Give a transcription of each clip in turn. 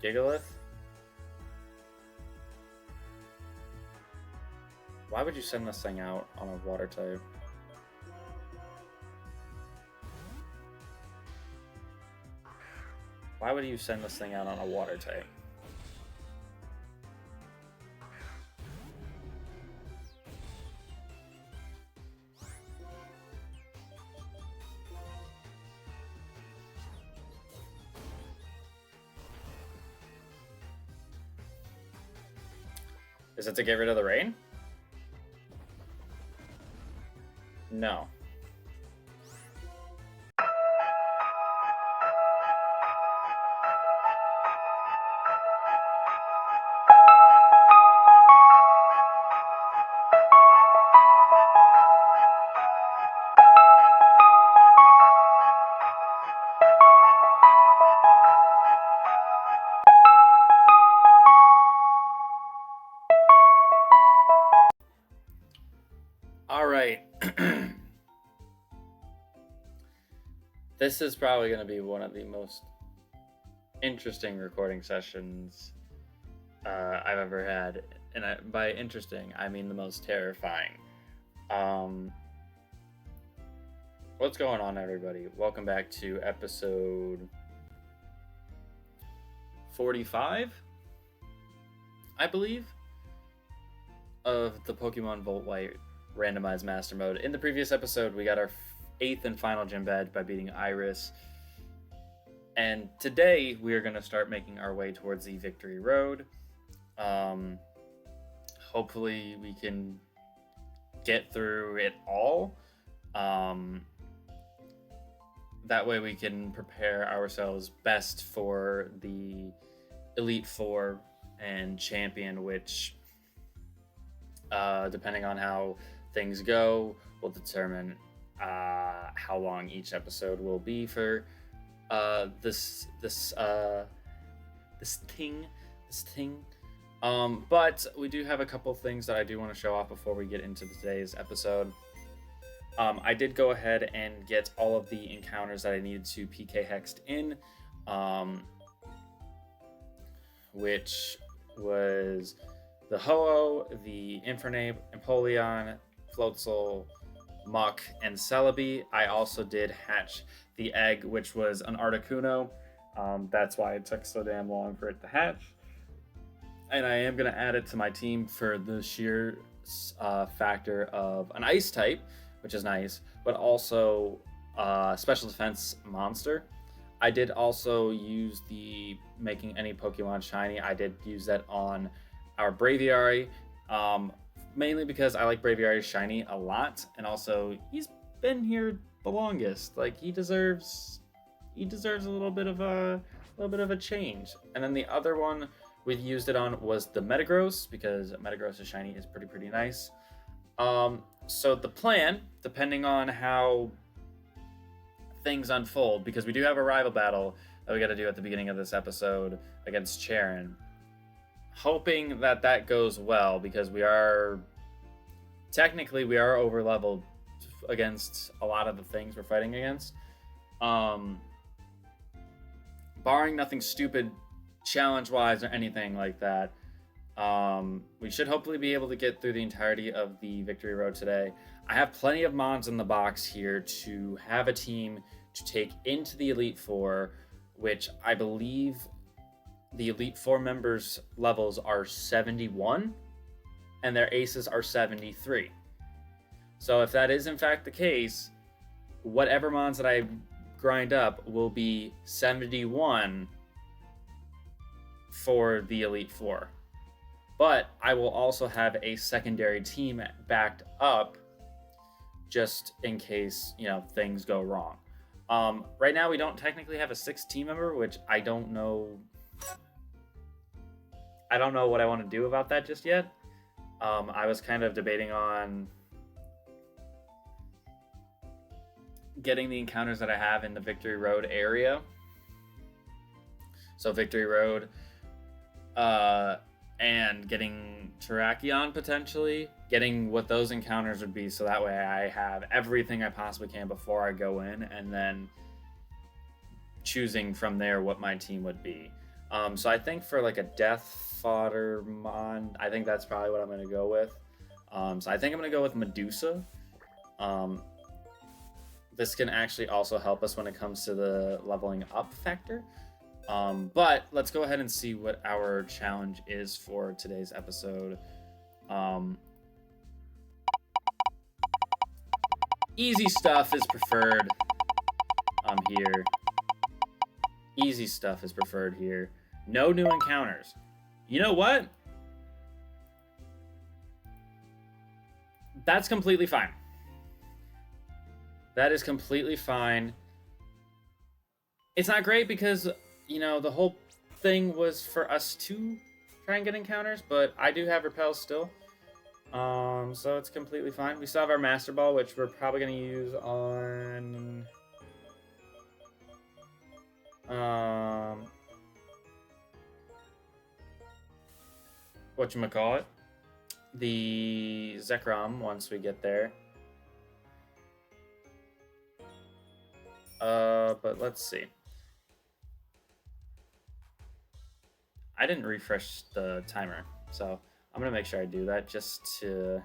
Gigalith? Why would you send this thing out on a water type? Why would you send this thing out on a water type? Is it to get rid of the rain? No. Alright. This is probably going to be one of the most interesting recording sessions I've ever had. And by interesting, I mean the most terrifying. What's going on, everybody? Welcome back to episode 45, I believe, of the Pokemon Volt White Randomized Mastermode. In the previous episode, we got our 8th and final gym badge by beating Iris. And today, we are going to start making our way towards the Victory Road. Hopefully, we can get through it all. That way, we can prepare ourselves best for the Elite Four and Champion, which, depending on how things go, will determine how long each episode will be for this thing. But we do have a couple things that I do want to show off before we get into today's episode. I did go ahead and get all of the encounters that I needed to PK hexed in, which was the Ho-Oh, the Infernape, Empoleon, Floatzel, Muck, and Celebi. I also did hatch the egg, which was an Articuno. That's why it took so damn long for it to hatch. And I am going to add it to my team for the sheer factor of an Ice type, which is nice, but also special defense monster. I did also use the making any Pokemon shiny. I did use that on our Braviary, mainly because I like Braviary shiny a lot, and also he's been here the longest. Like, he deserves a little bit of a change. And then the other one we used it on was the Metagross, because Metagross shiny is pretty nice. So the plan, depending on how things unfold, because we do have a rival battle that we got to do at the beginning of this episode against Charon. Hoping that goes well, because we are over leveled against a lot of the things we're fighting against. Barring nothing stupid challenge wise or anything like that, we should hopefully be able to get through the entirety of the Victory Road today. I have plenty of mons in the box here to have a team to take into the Elite Four, which I believe the Elite Four members' levels are 71, and their aces are 73. So if that is in fact the case, whatever mons that I grind up will be 71 for the Elite Four. But I will also have a secondary team backed up just in case, things go wrong. Right now, we don't technically have a 6th team member, which I don't know what I want to do about that just yet. I was kind of debating on getting the encounters that I have in the Victory Road area. So Victory Road, and getting Terrakion potentially, getting what those encounters would be, so that way I have everything I possibly can before I go in, and then choosing from there what my team would be. So I think for like a death fodder mon, I think that's probably what I'm going to go with. So I think I'm going to go with Medusa. This can actually also help us when it comes to the leveling up factor. But let's go ahead and see what our challenge is for today's episode. Easy stuff is preferred here. Easy stuff is preferred here. No new encounters. You know what? That's completely fine. That is completely fine. It's not great because, you know, the whole thing was for us to try and get encounters, but I do have repel still. So it's completely fine. We still have our Master Ball, which we're probably going to use on... whatchamacallit? The Zekrom, once we get there. But let's see. I didn't refresh the timer, so I'm gonna make sure I do that just to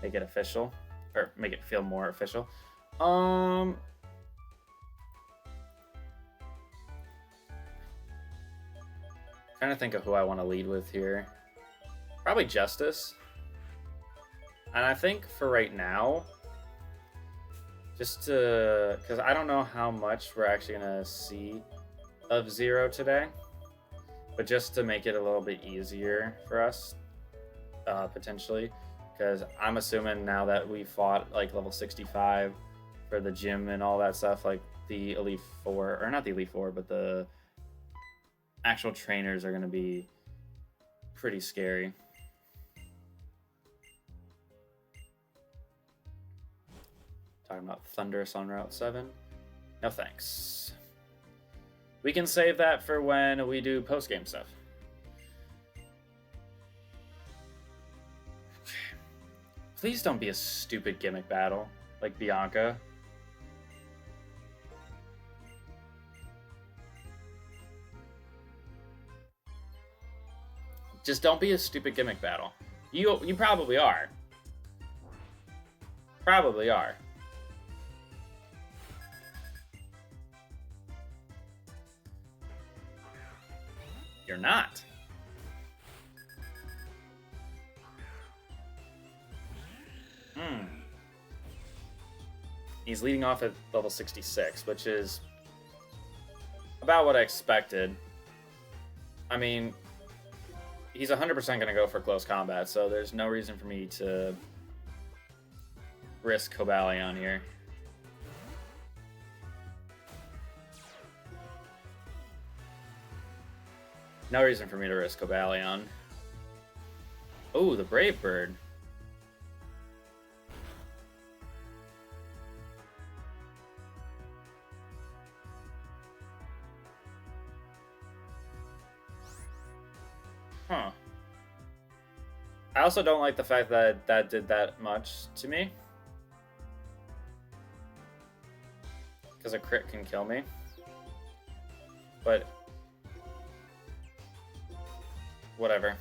make it official, or make it feel more official. Trying to think of who I want to lead with here. Probably Justice. And I think for right now, just to, because I don't know how much we're actually gonna see of Zero today, but just to make it a little bit easier for us, potentially, because I'm assuming now that we fought like level 65 for the gym and all that stuff, like the Elite Four, or not the Elite Four, but the actual trainers are going to be pretty scary. Talking about Thunderous on Route 7. No thanks. We can save that for when we do post-game stuff. Please don't be a stupid gimmick battle like Bianca. Just don't be a stupid gimmick battle. You probably are. Probably are. You're not. He's leading off at level 66, which is about what I expected. I mean, he's 100% going to go for close combat, so there's no reason for me to risk Cobalion here. No reason for me to risk Cobalion. Oh, the Brave Bird. Huh. I also don't like the fact that that did that much to me. Because a crit can kill me. But whatever.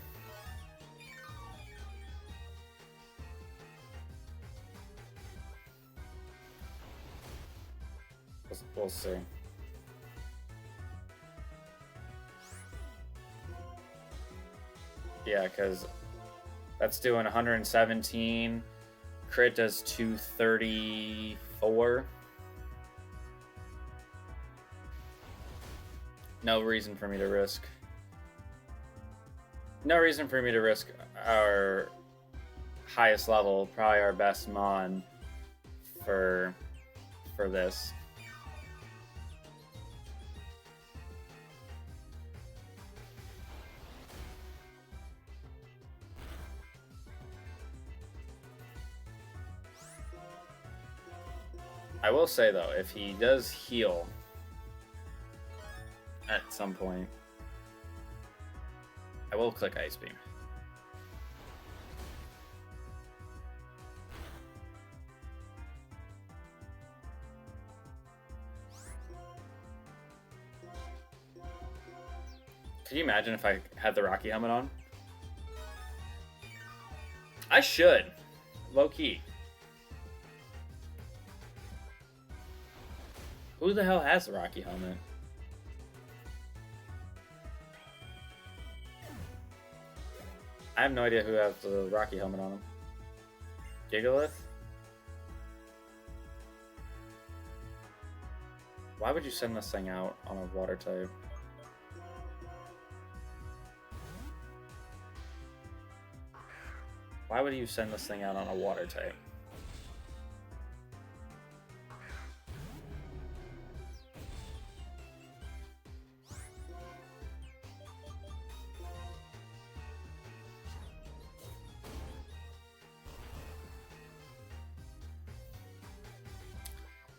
We'll see. Yeah, because that's doing 117. Crit does 234. No reason for me to risk. No reason for me to risk our highest level, probably our best mon for this. I will say though, if he does heal at some point, I will click Ice Beam. Can you imagine if I had the Rocky helmet on? I should. Low key. Who the hell has the Rocky helmet? I have no idea who has the Rocky helmet on him. Gigalith? Why would you send this thing out on a water type? Why would you send this thing out on a water type?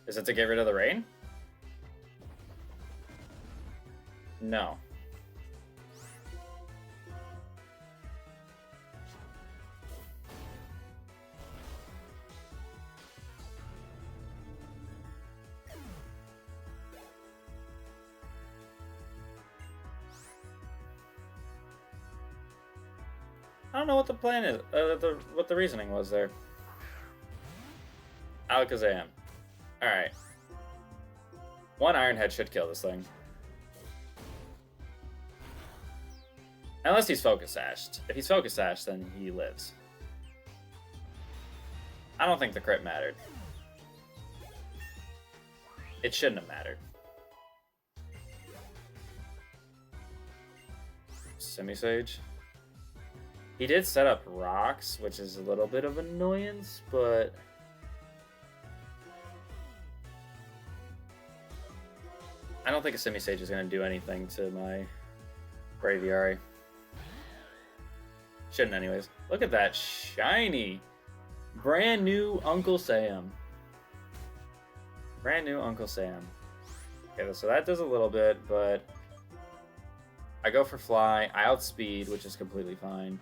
Is it to get rid of the rain? No. I don't know what the plan is, what the reasoning was there. Alakazam. Alright. One Iron Head should kill this thing. Unless he's Focus Sashed. If he's Focus Sashed, then he lives. I don't think the crit mattered. It shouldn't have mattered. Semi-Sage. He did set up rocks, which is a little bit of annoyance, but... I don't think a Semi-Sage is going to do anything to my Braviary. Shouldn't anyways. Look at that shiny! Brand new Uncle Sam. Brand new Uncle Sam. Okay, so that does a little bit, but... I go for Fly, I outspeed, which is completely fine.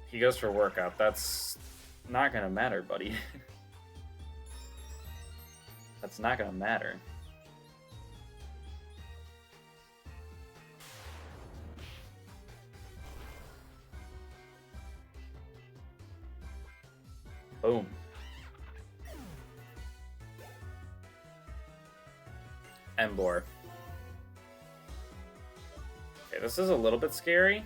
He goes for Workout. That's not gonna matter, buddy. That's not gonna matter. Boom. Emboar. Okay, this is a little bit scary.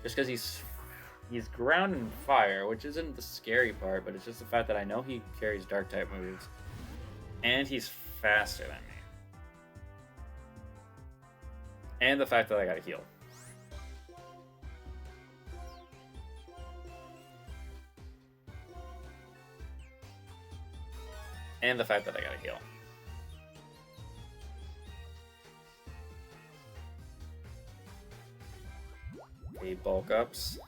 Just because he's ground and fire, which isn't the scary part, but it's just the fact that I know he carries dark type moves. And he's faster than me. And the fact that I gotta heal. And the fact that I gotta heal. The bulk ups.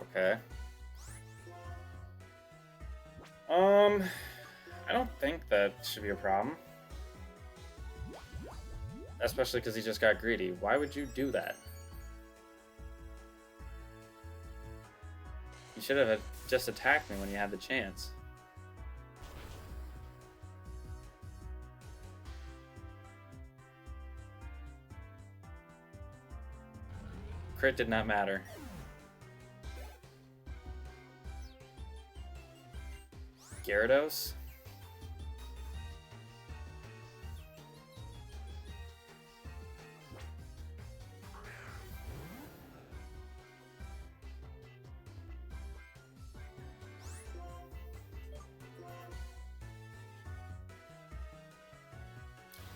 Okay. I don't think that should be a problem. Especially because he just got greedy. Why would you do that? You should have just attacked me when you had the chance. Crit did not matter. Gyarados?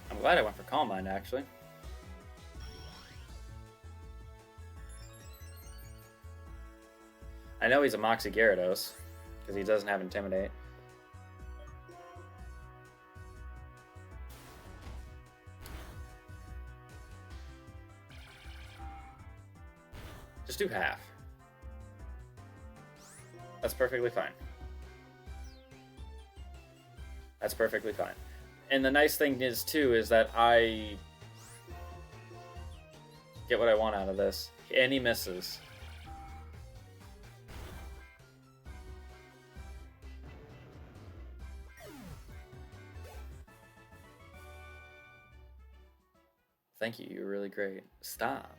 I'm glad I went for Calm Mind, actually. I know he's a Moxie Gyarados, because he doesn't have Intimidate. Just do half. That's perfectly fine. That's perfectly fine. And the nice thing is, too, is that I get what I want out of this. And he misses. Thank you, you're really great. Stop.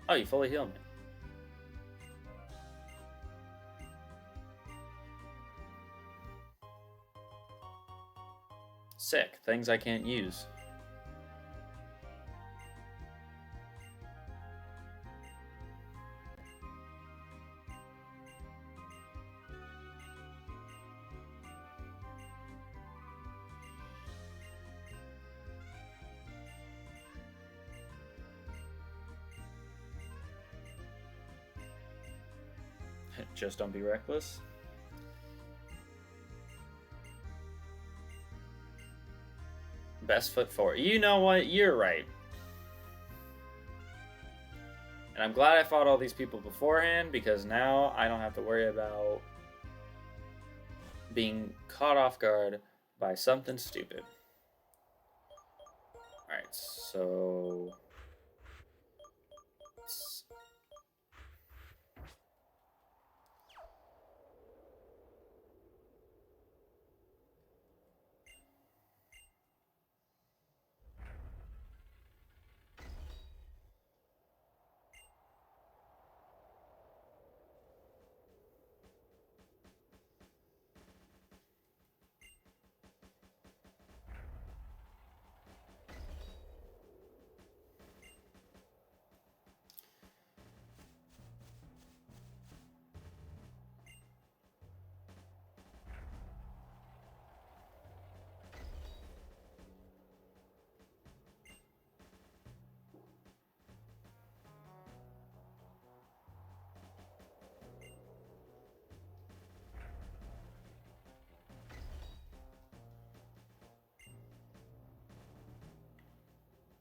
Oh, you fully healed me. Sick. Things I can't use. Just don't be reckless. Best foot forward. You know what? You're right. And I'm glad I fought all these people beforehand, because now I don't have to worry about being caught off guard by something stupid. Alright, so...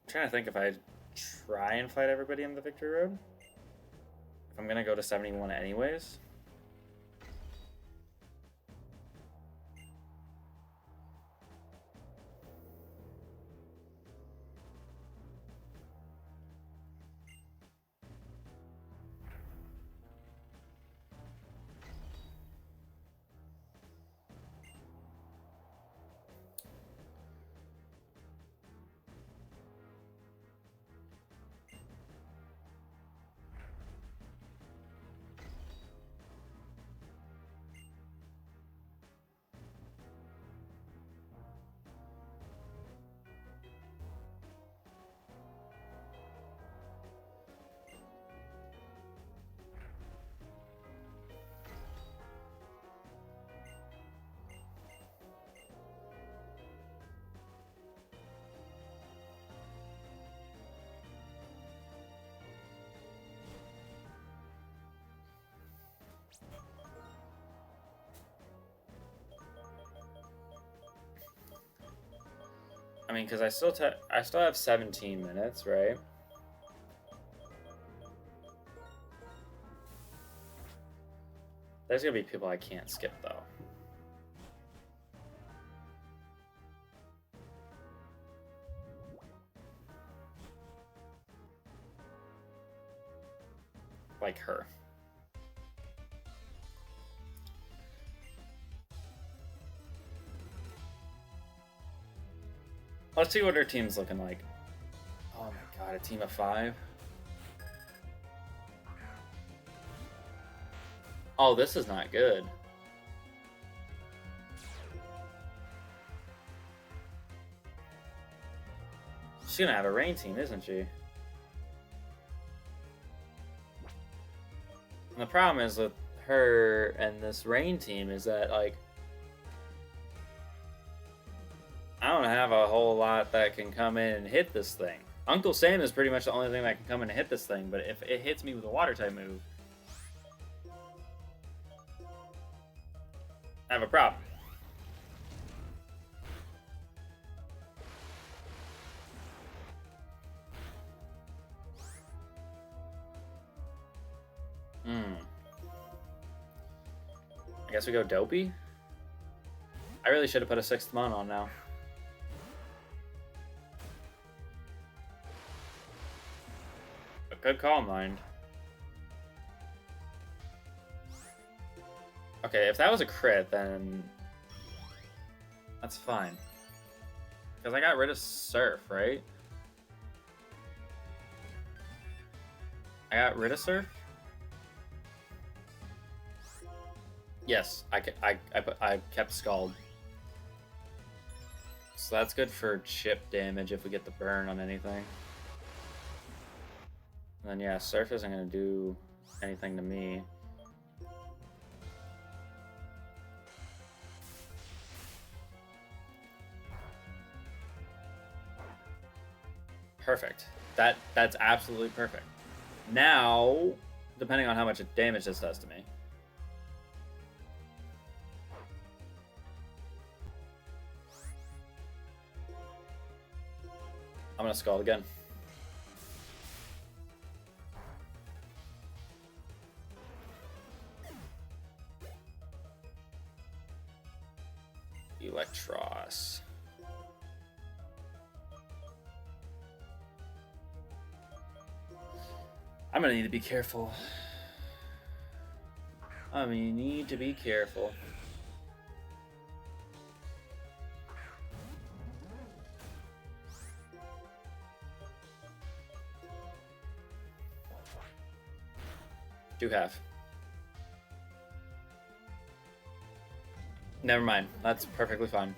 I'm trying to think if I try and fight everybody in the victory road. If I'm gonna go to 71 anyways. I mean, because I still have 17 minutes, right? There's gonna be people I can't skip though. Like her. Let's see what her team's looking like. Oh my god, a team of 5? Oh, this is not good. She's gonna have a rain team, isn't she? And the problem is with her and this rain team is that, like, I don't have a whole lot that can come in and hit this thing. Uncle Sam is pretty much the only thing that can come in and hit this thing, but if it hits me with a water type move, I have a problem. I guess we go Dopey? I really should have put a 6th mon on now. But good call, Mind. Okay, if that was a crit, then that's fine. Because I got rid of Surf, right? I got rid of Surf? Yes, I kept Scald. So that's good for chip damage if we get the burn on anything. And then yeah, Surf isn't going to do anything to me. Perfect. That's absolutely perfect. Now, depending on how much damage this does to me. I'm gonna Scald again. Electros. I'm gonna need to be careful. I mean, need to be careful. Do have. Never mind. That's perfectly fine.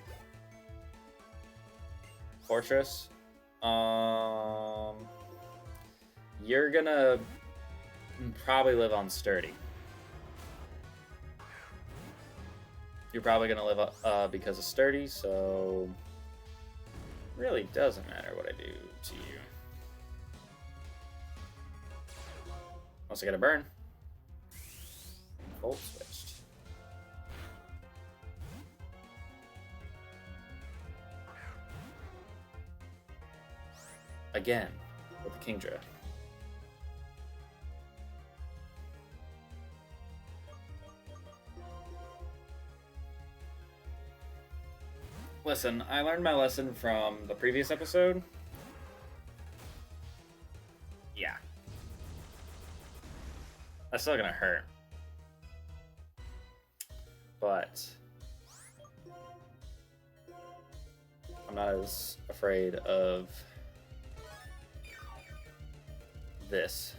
Fortress. You're gonna probably live on Sturdy. You're probably gonna live because of Sturdy, so really doesn't matter what I do to you. Unless I get a burn. Volt switched. Again, with the Kingdra. Listen, I learned my lesson from the previous episode. Yeah. That's still gonna hurt. But I'm not as afraid of this.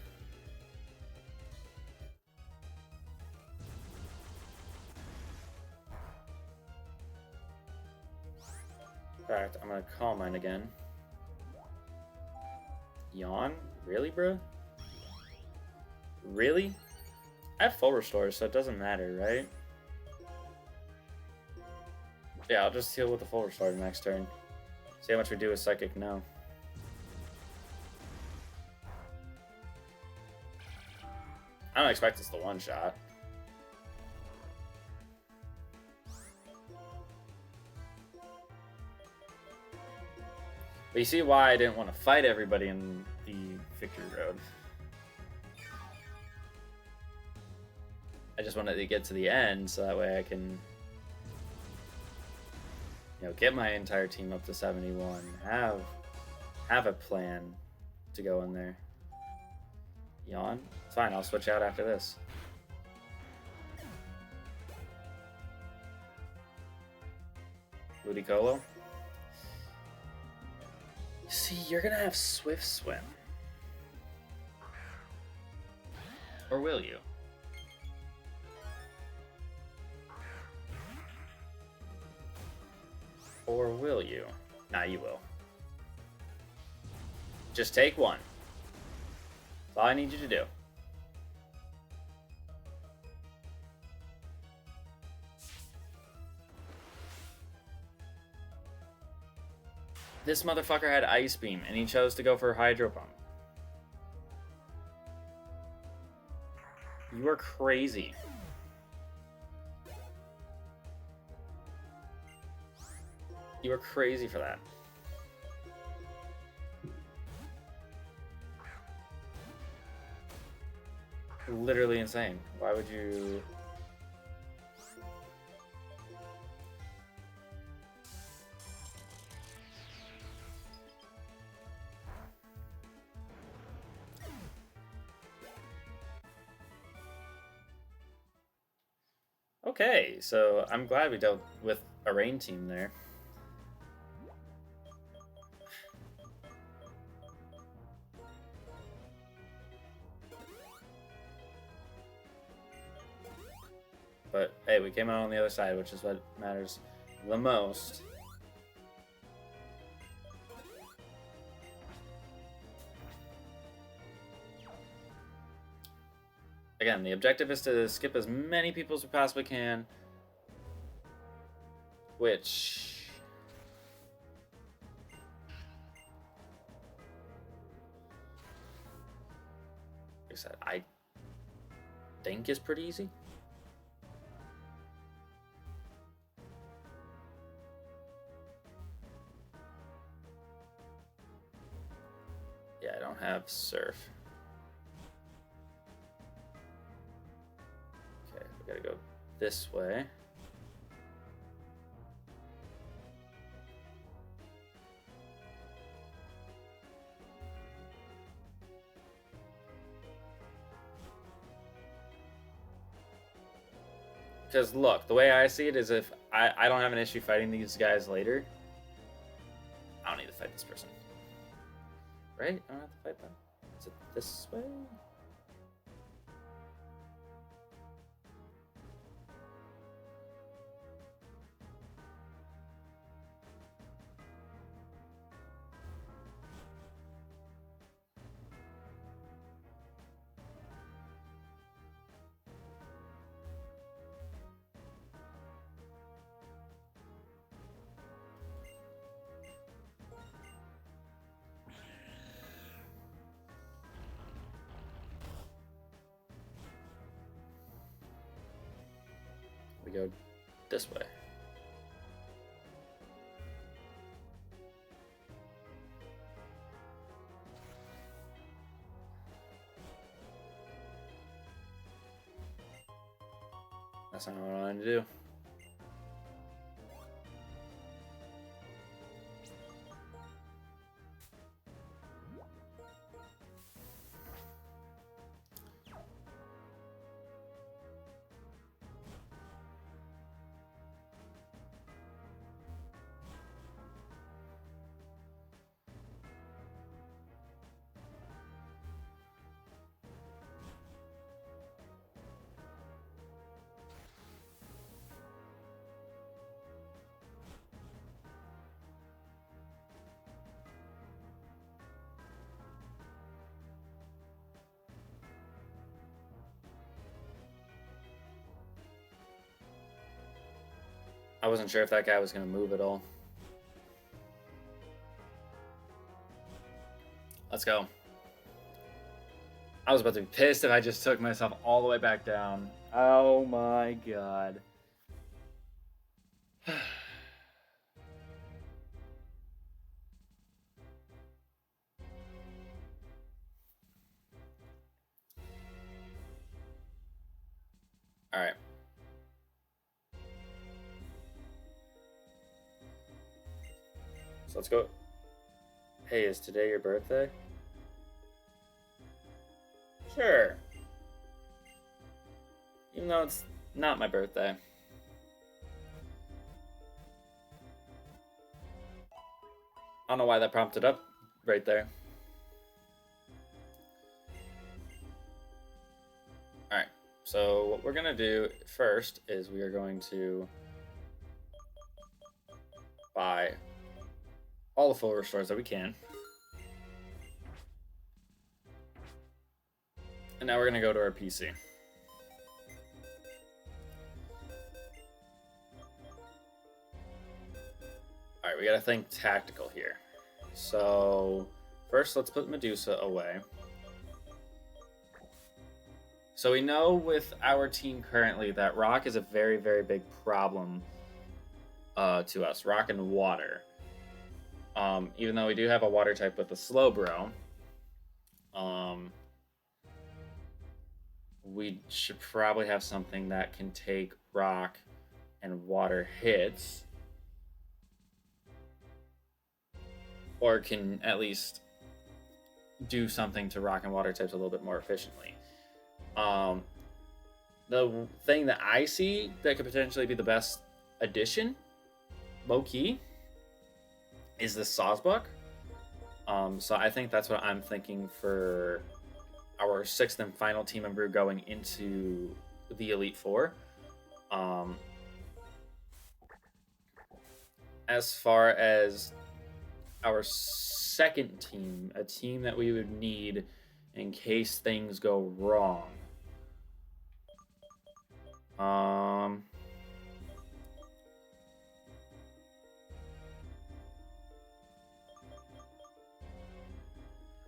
In fact, I'm gonna call mine again. Yawn? Really, bro? Really? I have full restore, so it doesn't matter, right? Yeah, I'll just heal with the full restore next turn. See how much we do with Psychic now. I don't expect it's the one shot. But you see why I didn't want to fight everybody in the victory road. I just wanted to get to the end so that way I can, you know, get my entire team up to 71. Have a plan to go in there. Yawn? Fine, I'll switch out after this. Ludicolo? See, you're gonna have Swift Swim. Or will you? Or will you? Nah, you will. Just take one. That's all I need you to do. This motherfucker had Ice Beam, and he chose to go for Hydro Pump. You are crazy. You are crazy for that. Literally insane. Why would you... Okay, so I'm glad we dealt with a rain team there. But hey, we came out on the other side, which is what matters the most. Again, the objective is to skip as many people as we possibly can, which... like I said, I think is pretty easy. Yeah, I don't have surf. Okay, we gotta go this way. Because look, the way I see it is if I don't have an issue fighting these guys later, I don't need to fight this person. Right? I don't have to fight them. Is it this way? We go this way. That's not what I wanted to do. I wasn't sure if that guy was going to move at all. Let's go. I was about to be pissed if I just took myself all the way back down. Oh my god. Alright. So let's go. Hey, is today your birthday? Sure. Even though it's not my birthday. I don't know why that prompted up right there. Alright, so what we're going to do first is we are going to buy all the full restores that we can. And now we're going to go to our PC. Alright, we got to think tactical here. So, first let's put Medusa away. So we know with our team currently that rock is a very, very big problem to us. Rock and water. Even though we do have a water type with a Slowbro, we should probably have something that can take rock and water hits, or can at least do something to rock and water types a little bit more efficiently. The thing that I see that could potentially be the best addition, low-key, is the Sawsbuck. So I think that's what I'm thinking for our 6th and final team member going into the Elite Four. Um, as far as our second team, a team that we would need in case things go wrong.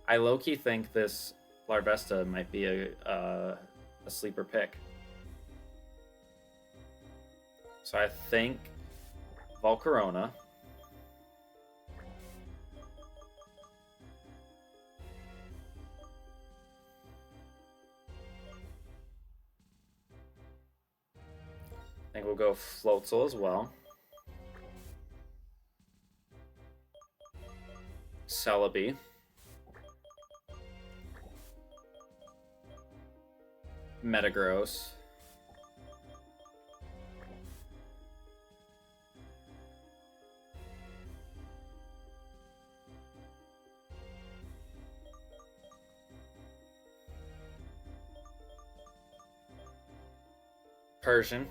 I low-key think this Larvesta might be a sleeper pick. So I think Volcarona. I think we'll go Floatzel as well. Celebi. Metagross. Persian.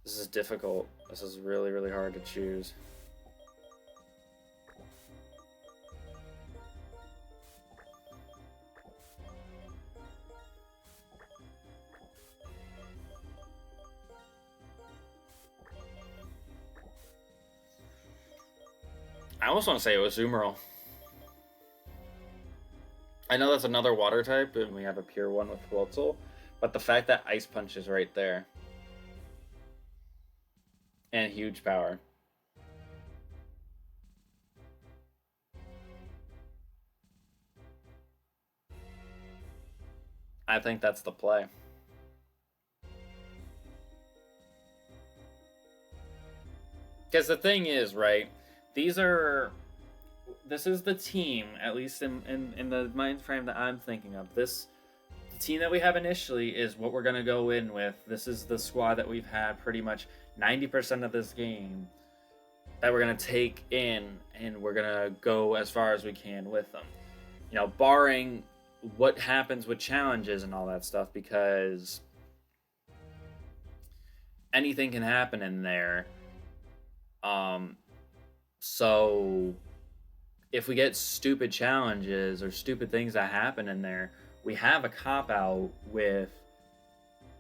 This is difficult. This is really, really hard to choose. I almost want to say it was Azumarill. I know that's another water type, and we have a pure one with Floatzel, but the fact that Ice Punch is right there. And huge power. I think that's the play. Because the thing is, right, this is the team, at least in the mind frame that I'm thinking of. The team that we have initially is what we're going to go in with. This is the squad that we've had pretty much 90% of this game that we're going to take in, and we're going to go as far as we can with them. You know, barring what happens with challenges and all that stuff, because anything can happen in there. So if we get stupid challenges or stupid things that happen in there, we have a cop-out with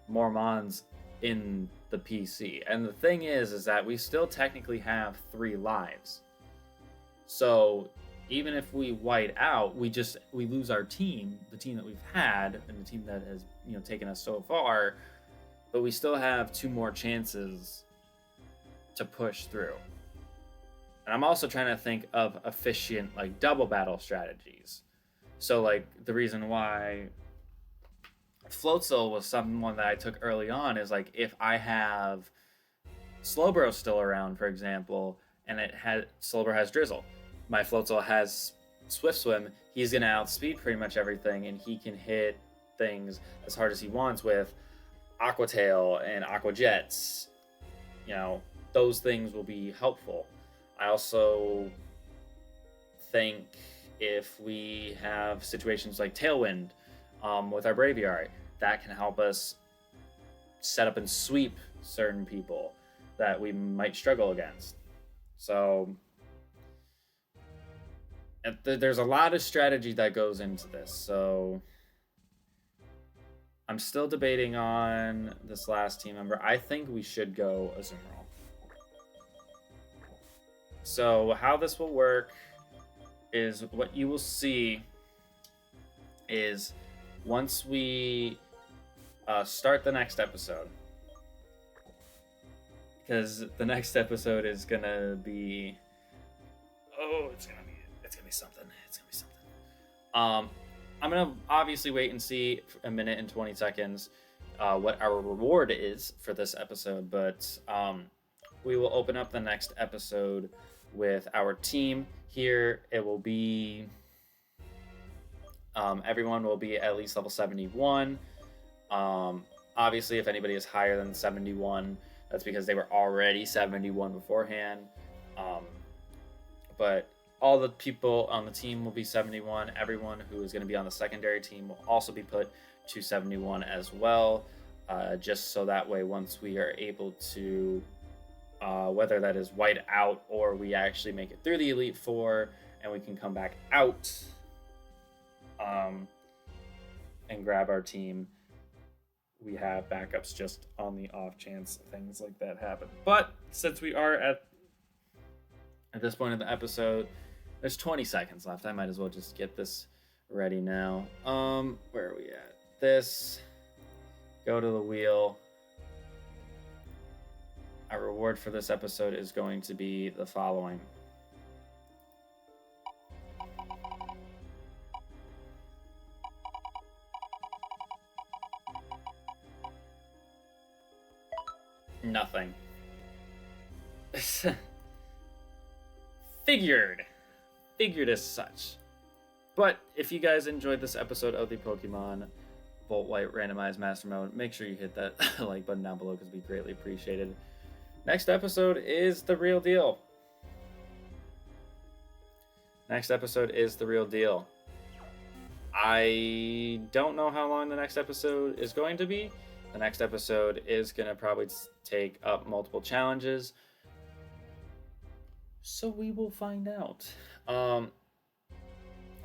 more mons in the PC. And the thing is that we still technically have 3 lives. So even if we white out, we lose our team, the team that we've had, and the team that has, taken us so far, but we still have 2 more chances to push through. And I'm also trying to think of efficient, like, double battle strategies. So, like, the reason why Floatzel was someone that I took early on is, like, if I have Slowbro still around, for example, and Slowbro has Drizzle, my Floatzel has Swift Swim, he's going to outspeed pretty much everything, and he can hit things as hard as he wants with Aqua Tail and Aqua Jets. Those things will be helpful. I also think if we have situations like Tailwind with our Braviary, that can help us set up and sweep certain people that we might struggle against. So there's a lot of strategy that goes into this. So I'm still debating on this last team member. I think we should go Azumarill. So how this will work is what you will see is once we start the next episode, because the next episode is gonna be it's gonna be something. I'm gonna obviously wait and see a minute and 20 seconds what our reward is for this episode, but we will open up the next episode with our team here. It will be everyone will be at least level 71. Obviously, if anybody is higher than 71, that's because they were already 71 beforehand. Um, but all the people on the team will be 71. Everyone who is going to be on the secondary team will also be put to 71 as well, just so that way once we are able to, whether that is white out or we actually make it through the Elite Four and we can come back out and grab our team, we have backups just on the off chance things like that happen. But since we are at this point in the episode, there's 20 seconds left. I might as well just get this ready now. Where are we at? This. Go to the wheel. Our reward for this episode is going to be the following. Nothing. Figured as such. But if you guys enjoyed this episode of the Pokemon Volt White Randomized Master Mode, make sure you hit that like button down below because we greatly appreciated. Next episode is the real deal. I don't know how long the next episode is going to be. The next episode is going to probably take up multiple challenges. So we will find out.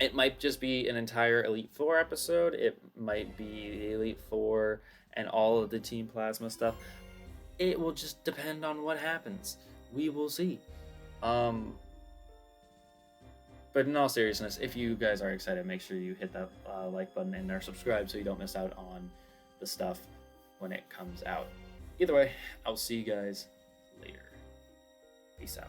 It might just be an entire Elite Four episode. It might be the Elite Four and all of the Team Plasma stuff. It will just depend on what happens. We will see. But in all seriousness, if you guys are excited, make sure you hit that like button and are subscribed so you don't miss out on the stuff when it comes out. Either way, I'll see you guys later. Peace out.